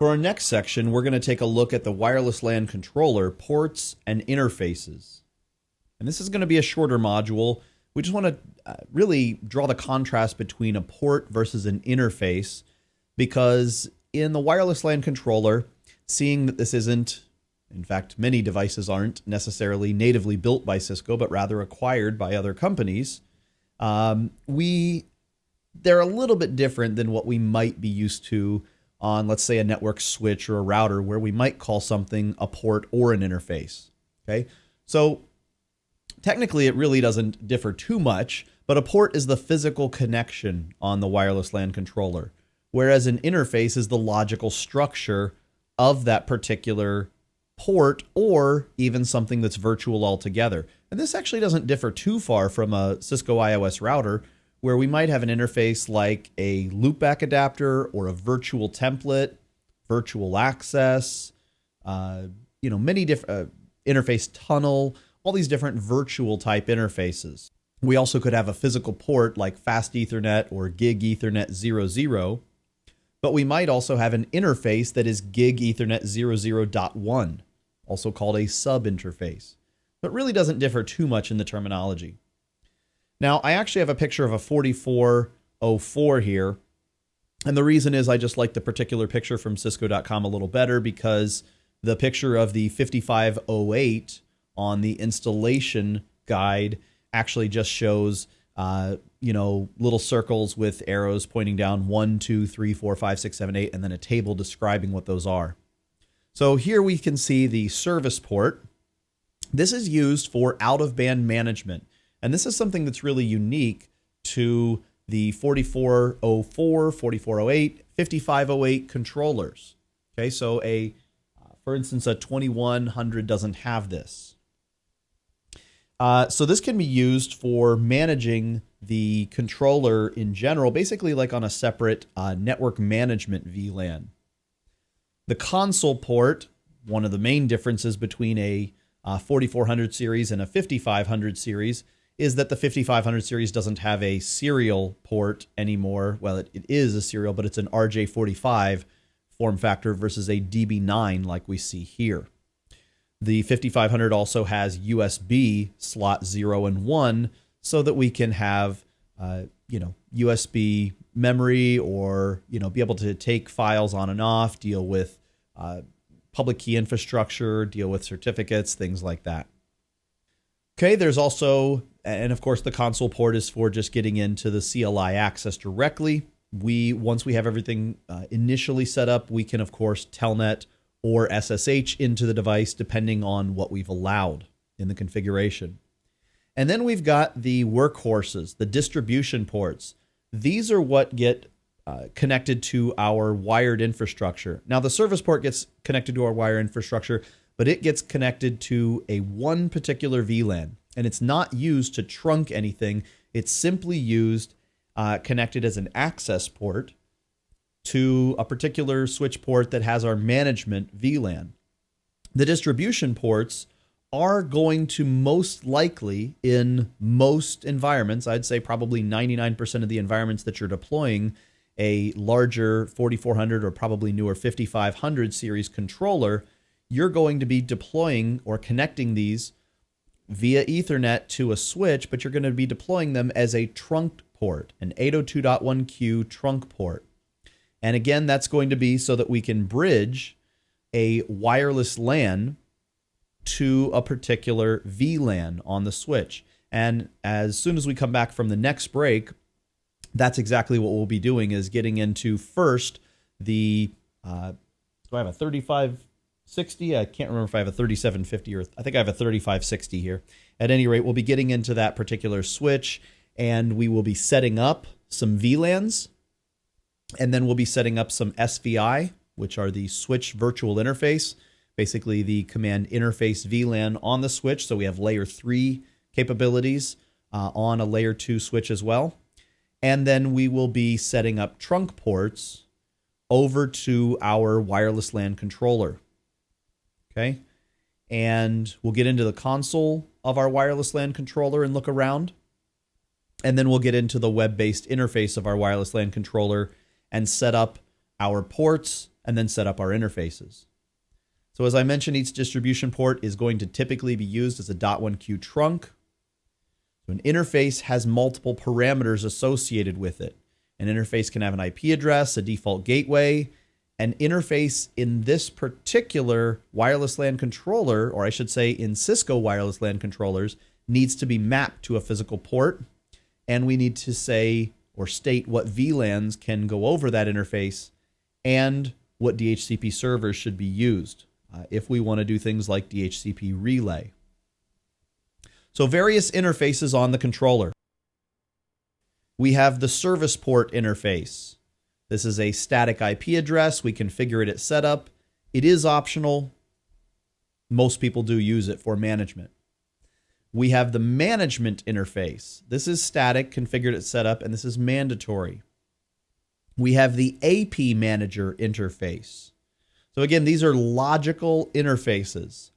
For our next section, we're going to take a look at the wireless LAN controller, ports, and interfaces. And this is going to be a shorter module. We just want to really draw the contrast between a port versus an interface, because in the wireless LAN controller, seeing that this isn't, in fact, many devices aren't necessarily natively built by Cisco, but rather acquired by other companies, they're a little bit different than what we might be used to on, let's say, a network switch or a router, where we might call something a port or an interface. Okay, so technically it really doesn't differ too much, but a port is the physical connection on the wireless LAN controller, whereas an interface is the logical structure of that particular port, or even something that's virtual altogether. And this actually doesn't differ too far from a Cisco IOS router, where we might have an interface like a loopback adapter or a virtual template, virtual access, many different interface tunnel, all these different virtual type interfaces. We also could have a physical port like fast Ethernet or gig Ethernet 00, but we might also have an interface that is gig Ethernet 00.1, also called a sub interface. But it really doesn't differ too much in the terminology. Now, I actually have a picture of a 4404 here, and the reason is I just like the particular picture from Cisco.com a little better, because the picture of the 5508 on the installation guide actually just shows, little circles with arrows pointing down 1, 2, 3, 4, 5, 6, 7, 8, and then a table describing what those are. So here we can see the service port. This is used for out-of-band management. And this is something that's really unique to the 4404, 4408, 5508 controllers. Okay, so for instance, a 2100 doesn't have this. So this can be used for managing the controller in general, basically like on a separate network management VLAN. The console port, one of the main differences between a 4400 series and a 5500 series, is that the 5500 series doesn't have a serial port anymore. Well, it is a serial, but it's an RJ45 form factor versus a DB9 like we see here. The 5500 also has USB slot 0 and 1, so that we can have USB memory, or be able to take files on and off, deal with public key infrastructure, deal with certificates, things like that. Okay, there's also, and of course the console port is for just getting into the CLI access directly. Once we have everything initially set up, we can of course telnet or SSH into the device depending on what we've allowed in the configuration. And then we've got the workhorses, the distribution ports. These are what get connected to our wired infrastructure. Now the service port gets connected to our wire infrastructure, but it gets connected to one particular VLAN, and it's not used to trunk anything. It's simply used connected as an access port to a particular switch port that has our management VLAN. The distribution ports are going to most likely, in most environments, I'd say probably 99% of the environments that you're deploying a larger 4400 or probably newer 5500 series controller, you're going to be deploying or connecting these via Ethernet to a switch, but you're going to be deploying them as a trunked port, an 802.1q trunk port. And again, that's going to be so that we can bridge a wireless LAN to a particular VLAN on the switch. And as soon as we come back from the next break, that's exactly what we'll be doing, is getting into first the, do I have a 3560? I can't remember if I have a 3750 or I think I have a 3560 here. At any rate, we'll be getting into that particular switch, and we will be setting up some VLANs, and then we'll be setting up some SVI, which are the switch virtual interface, basically the command interface VLAN on the switch. So we have layer 3 capabilities on a layer 2 switch as well. And then we will be setting up trunk ports over to our wireless LAN controller. Okay, and we'll get into the console of our wireless LAN controller and look around. And then we'll get into the web-based interface of our wireless LAN controller and set up our ports and then set up our interfaces. So as I mentioned, each distribution port is going to typically be used as a .1Q trunk. So an interface has multiple parameters associated with it. An interface can have an IP address, a default gateway. An interface in this particular wireless LAN controller, or I should say in Cisco wireless LAN controllers, needs to be mapped to a physical port. And we need to say or state what VLANs can go over that interface and what DHCP servers should be used if we want to do things like DHCP relay. So various interfaces on the controller. We have the service port interface. This is a static IP address. We configure it at setup. It is optional. Most people do use it for management. We have the management interface. This is static, configured at setup, and this is mandatory. We have the AP manager interface. So again, these are logical interfaces.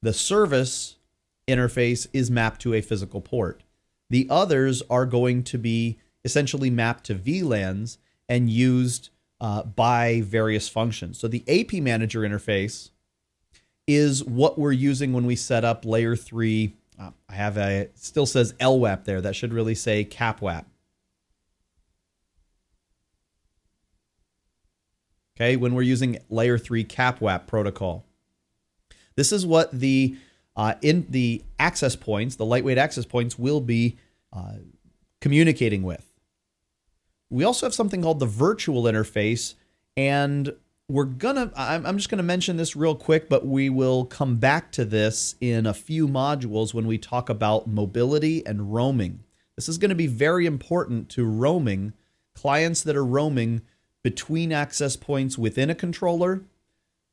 The service interface is mapped to a physical port. The others are going to be essentially mapped to VLANs and used by various functions. So the AP manager interface is what we're using when we set up layer 3. It still says LWAP there. That should really say CAPWAP. Okay, when we're using layer 3 CAPWAP protocol. This is what the in the access points, the lightweight access points, will be communicating with. We also have something called the virtual interface, and I'm just gonna mention this real quick, but we will come back to this in a few modules when we talk about mobility and roaming. This is going to be very important to roaming, clients that are roaming between access points within a controller,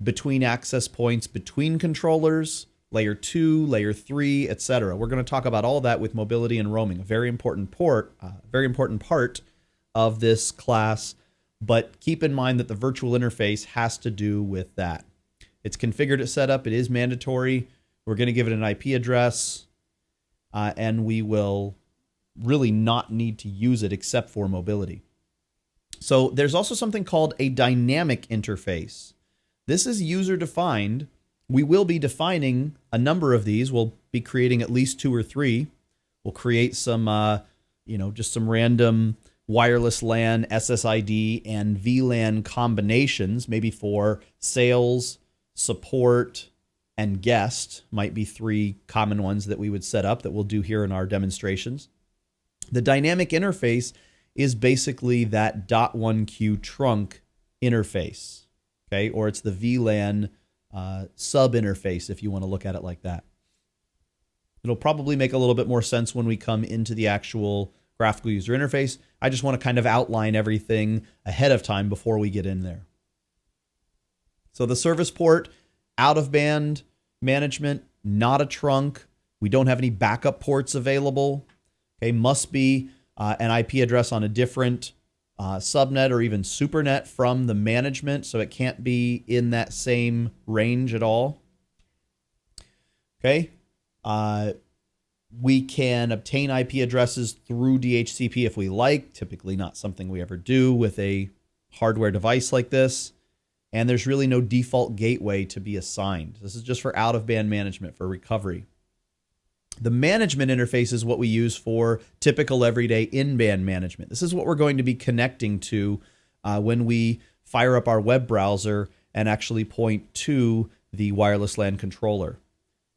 between access points between controllers, layer 2, layer 3, etc. We're going to talk about all that with mobility and roaming, a very important part of this class. But keep in mind that the virtual interface has to do with that. It's configured at setup. It is mandatory. We're going to give it an IP address, and we will really not need to use it except for mobility. So there's also something called a dynamic interface. This is user-defined. We will be defining a number of these. We'll be creating at least 2 or 3. We'll create some, just some random wireless LAN, SSID, and VLAN combinations, maybe for sales, support, and guest. Might be 3 common ones that we would set up that we'll do here in our demonstrations. The dynamic interface is basically that .1Q trunk interface, okay? Or it's the VLAN sub-interface if you want to look at it like that. It'll probably make a little bit more sense when we come into the actual graphical user interface. I just want to kind of outline everything ahead of time before we get in there. So the service port, out-of-band management, not a trunk. We don't have any backup ports available. Okay, must be an IP address on a different subnet or even supernet from the management, so it can't be in that same range at all. Okay. We can obtain IP addresses through DHCP if we like, typically not something we ever do with a hardware device like this. And there's really no default gateway to be assigned. This is just for out-of-band management, for recovery. The management interface is what we use for typical everyday in-band management. This is what we're going to be connecting to when we fire up our web browser and actually point to the wireless LAN controller.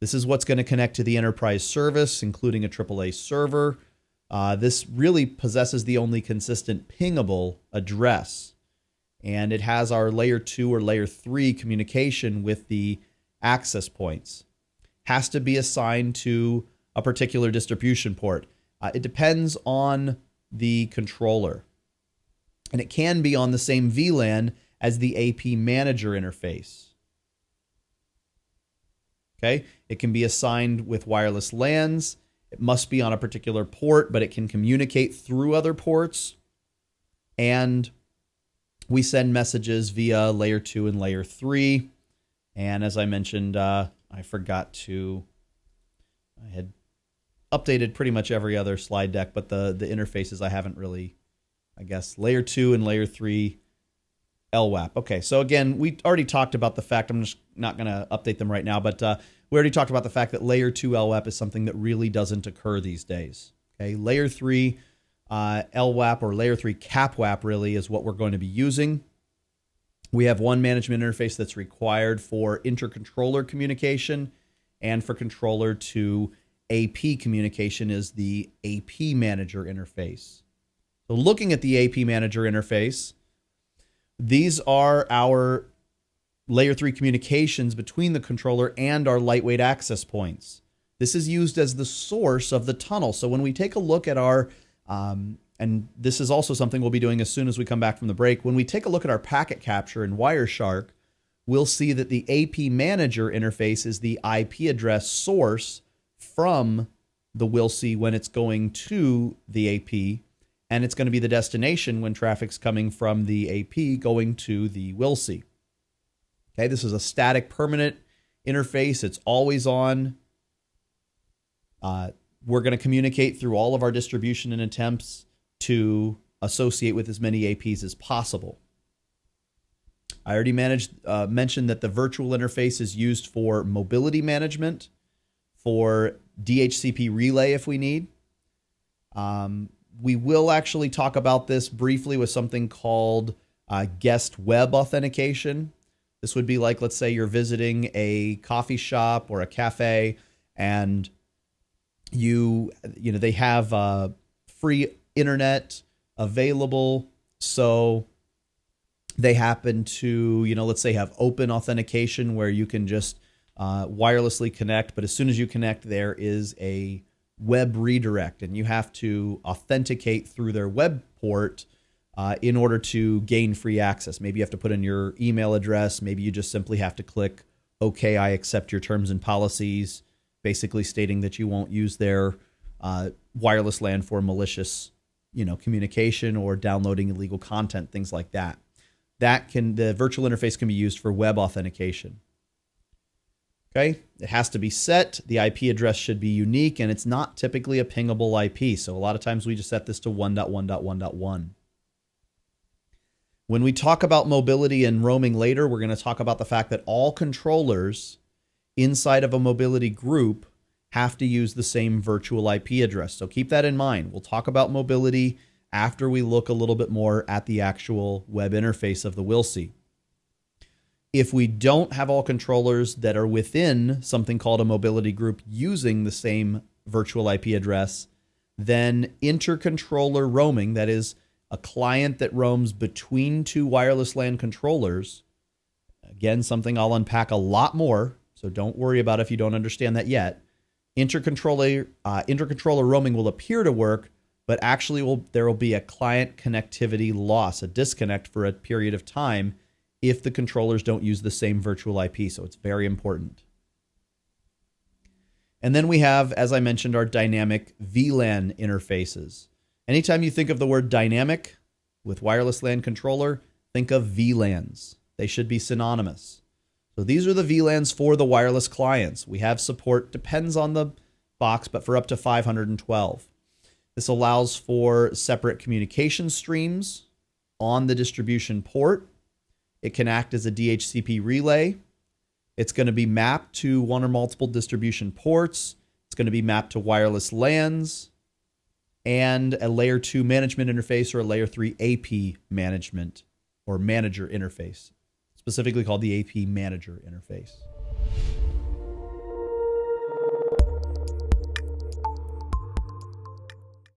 This is what's going to connect to the enterprise service, including a AAA server. This really possesses the only consistent pingable address. And it has our layer 2 or layer 3 communication with the access points. Has to be assigned to a particular distribution port. It depends on the controller. And it can be on the same VLAN as the AP manager interface. Okay, it can be assigned with wireless LANs. It must be on a particular port, but it can communicate through other ports. And we send messages via layer 2 and layer 3. And as I mentioned, I had updated pretty much every other slide deck, but the interfaces I haven't really, I guess, layer 2 and layer 3 LWAP. Okay, so again, we already talked about the fact, I'm just not going to update them right now, but we already talked about the fact that layer 2 LWAP is something that really doesn't occur these days. Okay, layer 3 LWAP or layer 3 CAPWAP really is what we're going to be using. We have one management interface that's required for intercontroller communication, and for controller to AP communication is the AP manager interface. So looking at the AP manager interface, these are our layer 3 communications between the controller and our lightweight access points. This is used as the source of the tunnel. So when we take a look at our, and this is also something we'll be doing as soon as we come back from the break, when we take a look at our packet capture in Wireshark, we'll see that the AP manager interface is the IP address source from the WLC when it's going to the AP, and it's going to be the destination when traffic's coming from the AP going to the WLC. Okay, this is a static permanent interface. It's always on. We're going to communicate through all of our distribution and attempts to associate with as many APs as possible. I already mentioned that the virtual interface is used for mobility management, for DHCP relay if we need. We will actually talk about this briefly with something called guest web authentication. This would be like, let's say you're visiting a coffee shop or a cafe, and they have free internet available, so they happen to, let's say have open authentication where you can just wirelessly connect, but as soon as you connect, there is a web redirect, and you have to authenticate through their web port in order to gain free access. Maybe you have to put in your email address. Maybe you just simply have to click, okay, I accept your terms and policies, basically stating that you won't use their wireless LAN for malicious, communication or downloading illegal content, things like that. The virtual interface can be used for web authentication. Okay, it has to be set. The IP address should be unique, and it's not typically a pingable IP. So a lot of times we just set this to 1.1.1.1. When we talk about mobility and roaming later, we're going to talk about the fact that all controllers inside of a mobility group have to use the same virtual IP address. So keep that in mind. We'll talk about mobility after we look a little bit more at the actual web interface of the WLC. If we don't have all controllers that are within something called a mobility group using the same virtual IP address, then intercontroller roaming, that is a client that roams between two wireless LAN controllers, again, something I'll unpack a lot more, so don't worry about if you don't understand that yet. Intercontroller roaming will appear to work, but actually there will be a client connectivity loss, a disconnect for a period of time if the controllers don't use the same virtual IP, so it's very important. And then we have, as I mentioned, our dynamic VLAN interfaces. Anytime you think of the word dynamic with wireless LAN controller, think of VLANs. They should be synonymous. So these are the VLANs for the wireless clients. We have support, depends on the box, but for up to 512. This allows for separate communication streams on the distribution port. It can act as a DHCP relay. It's going to be mapped to one or multiple distribution ports. It's going to be mapped to wireless LANs and a layer 2 management interface or a layer 3 AP management or manager interface, specifically called the AP manager interface.